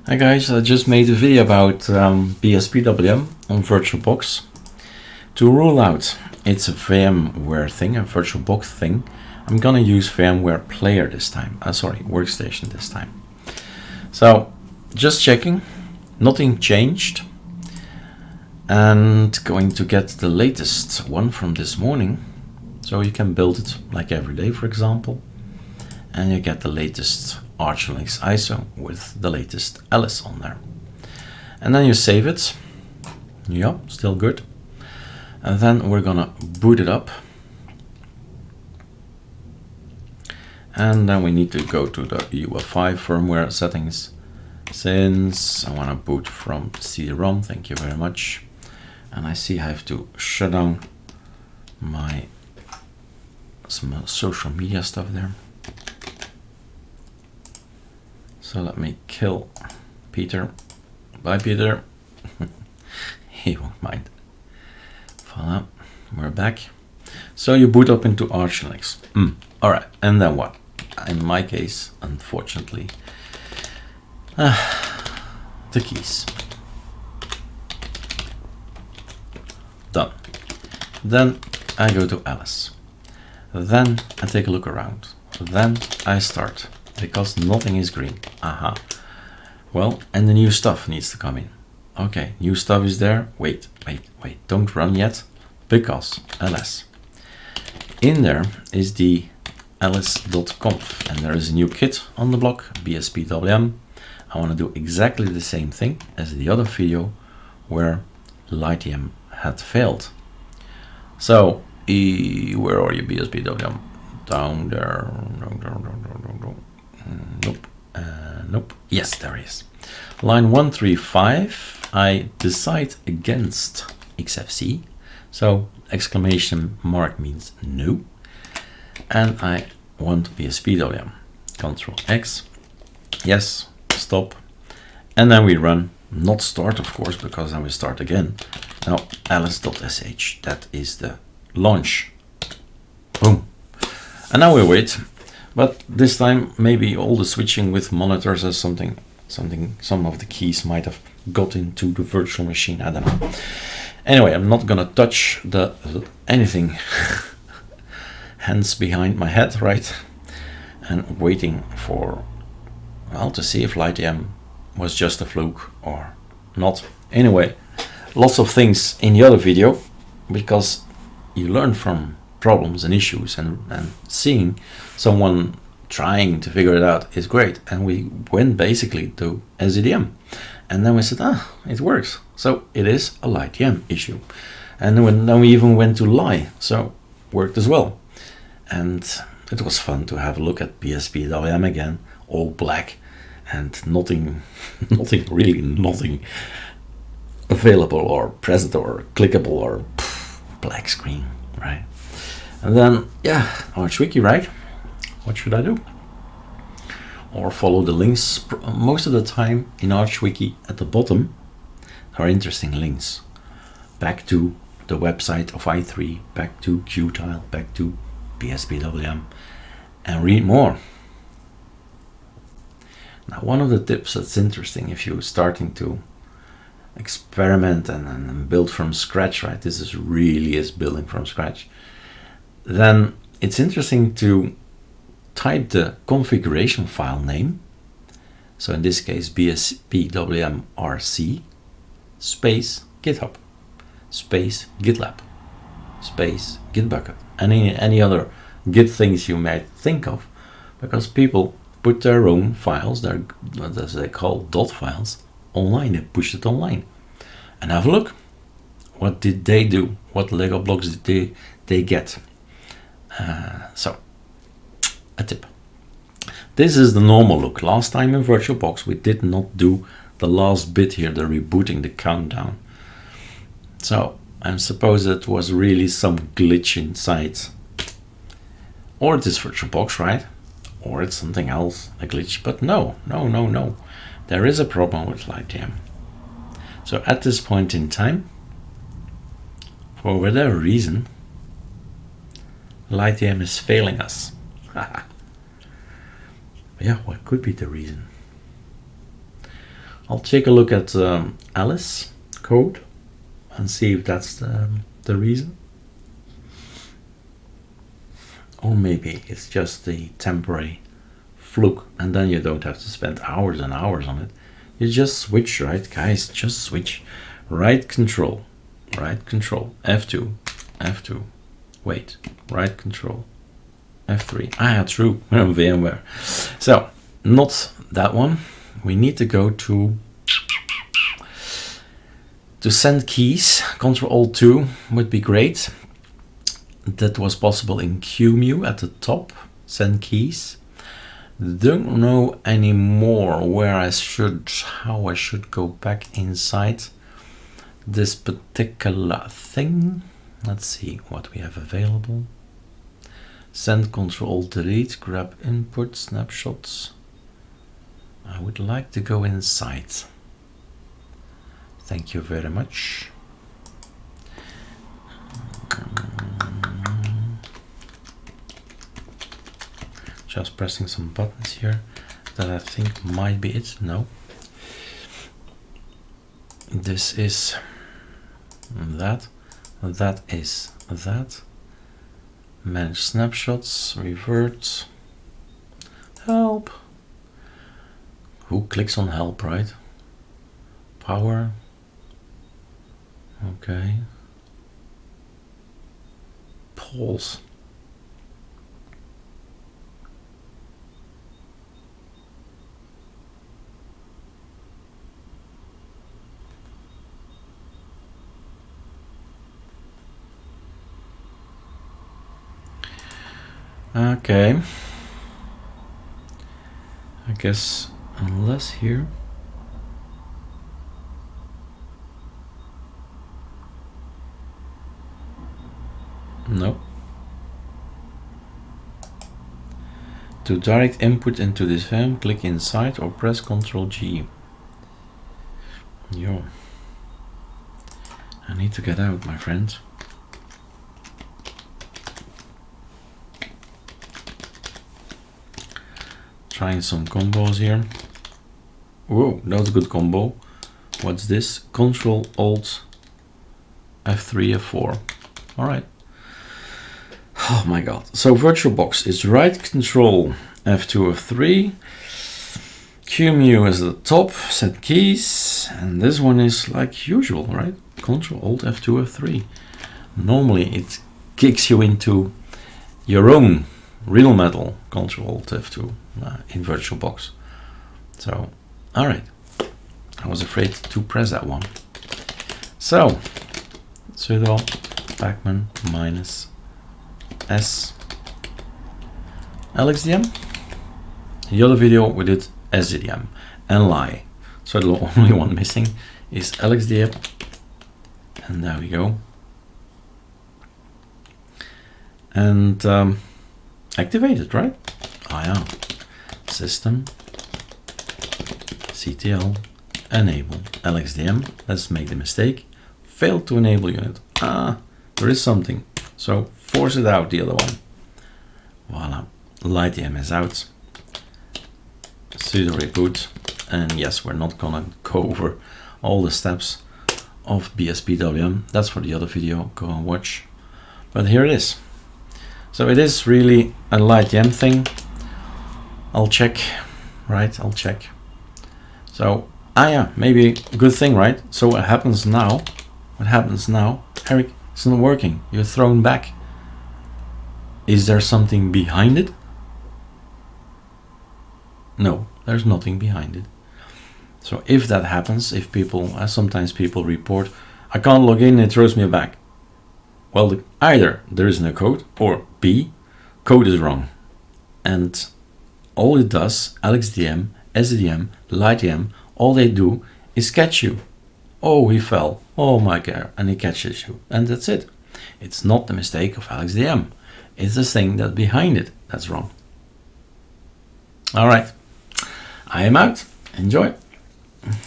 Hi guys, I just made a video about bspwm on VirtualBox. To rule out it's a VMware thing, a VirtualBox thing, I'm gonna use VMware Player this time. Workstation this time. So, just checking, nothing changed. And going to get the latest one from this morning. So you can build it like every day, for example. And you get the latest ArcoLinux ISO with the latest LS on there. And then you save it. Yeah, still good. And then we're gonna boot it up. And then we need to go to the UEFI firmware settings. Since I want to boot from CD-ROM, thank you very much. And I see I have to shut down some social media stuff there. So let me kill Peter. Bye, Peter. He won't mind. Voila, we're back. So you boot up into ArcoLinux. All right, and then what? In my case, unfortunately, the keys. Done. Then I go to Alice. Then I take a look around. Then I start, because nothing is green. Aha. Well, and the new stuff needs to come in. Okay, new stuff is there. Wait, don't run yet, because ls. In there is the ls.conf, and there is a new kit on the block, bspwm. I want to do exactly the same thing as the other video where Lightdm had failed. So, where are you, bspwm? Down there. Nope. Nope. Yes, there he is. Line 135, I decide against XFC. So exclamation mark means no. And I want bspwm. Control X. Yes, stop. And then we run, not start of course, because then we start again. Now ls.sh, that is the launch. Boom. And now we wait. But this time, maybe all the switching with monitors or some of the keys might have got into the virtual machine. I don't know. Anyway, I'm not gonna touch anything hands behind my head, right? And waiting for, well, to see if Lightdm was just a fluke or not. Anyway, lots of things in the other video, because you learn from problems and issues, and seeing someone trying to figure it out is great. And we went basically to lxdm, and then we said, it works, so it is a Lightdm issue. And then we even went to Li, so worked as well. And it was fun to have a look at bspwm again, all black and nothing available or present or clickable, or black screen, right? And then, yeah, ArchWiki, right? What should I do? Or follow the links. Most of the time in ArchWiki at the bottom are interesting links. Back to the website of i3, back to Qtile, back to bspwm, and read more. Now, one of the tips that's interesting if you're starting to experiment and build from scratch, right? This is building from scratch. Then it's interesting to type the configuration file name. So in this case, bspwmrc space GitHub space GitLab space Gitbucket, and any other Git things you might think of, because people put their own files, their, as they call dot files, online. They push it online. And have a look. What did they do? What Lego blocks did they get? So, a tip. This is the normal look. Last time in VirtualBox we did not do the last bit here, the rebooting, the countdown. So, I suppose it was really some glitch inside. Or it is VirtualBox, right? Or it's something else, a glitch. But no. There is a problem with Lightdm. So at this point in time, for whatever reason, Lightdm is failing us. Yeah, what could be the reason? I'll take a look at Alice code and see if that's the reason. Or maybe it's just the temporary fluke, and then you don't have to spend hours and hours on it. You just switch, right, guys? Just switch. Right control, F2, F2. Wait, right control, F3. Ah, true, we're on VMware. So, not that one. We need to go to send keys. Ctrl-Alt-2 would be great. That was possible in QEMU at the top. Send keys. Don't know anymore where how I should go back inside this particular thing. Let's see what we have available. Send Ctrl-Alt-Delete, grab input, snapshots. I would like to go inside. Thank you very much. Just pressing some buttons here that I think might be it. No. This is that. That is that. Manage snapshots. Revert. Help. Who clicks on help, right? Power. Okay. Pause. Okay. I guess unless here. No. To direct input into this VM, click inside or press Ctrl-G. Yo. I need to get out, my friend. Trying some combos here. Whoa, that's a good combo. What's this? Ctrl-Alt F3, F4. All right. Oh my god. So VirtualBox is right control F2, F3. QEMU is at the top, set keys, and this one is like usual, right? Ctrl-Alt F2, F3. Normally it kicks you into your own real metal Ctrl-Alt F2 in VirtualBox. So, all right. I was afraid to press that one. So, sudo pacman minus S lxdm. In the other video we did sdm and lie. So the only one missing is lxdm. And there we go. And activated, right? Ah, yeah. System ctl enable lxdm. Let's make the mistake. Failed to enable unit. Ah, there is something. So force it out, the other one. Voila. Lightdm is out. Sudo reboot. And yes, we're not gonna go over all the steps of bspwm. That's for the other video. Go and watch. But here it is. So it is really a Lightdm thing. I'll check, right? I'll check. So, yeah, maybe a good thing, right? So what happens now? What happens now? Eric, it's not working. You're thrown back. Is there something behind it? No, there's nothing behind it. So if that happens, if people, sometimes people report, I can't log in, it throws me back. Well, either there is no code, or B, code is wrong. And all it does, lxdm, sdm, lightdm, all they do is catch you. Oh, he fell. Oh my god. And he catches you. And that's it. It's not the mistake of lxdm. It's the thing that behind it that's wrong. All right. I am out. Enjoy.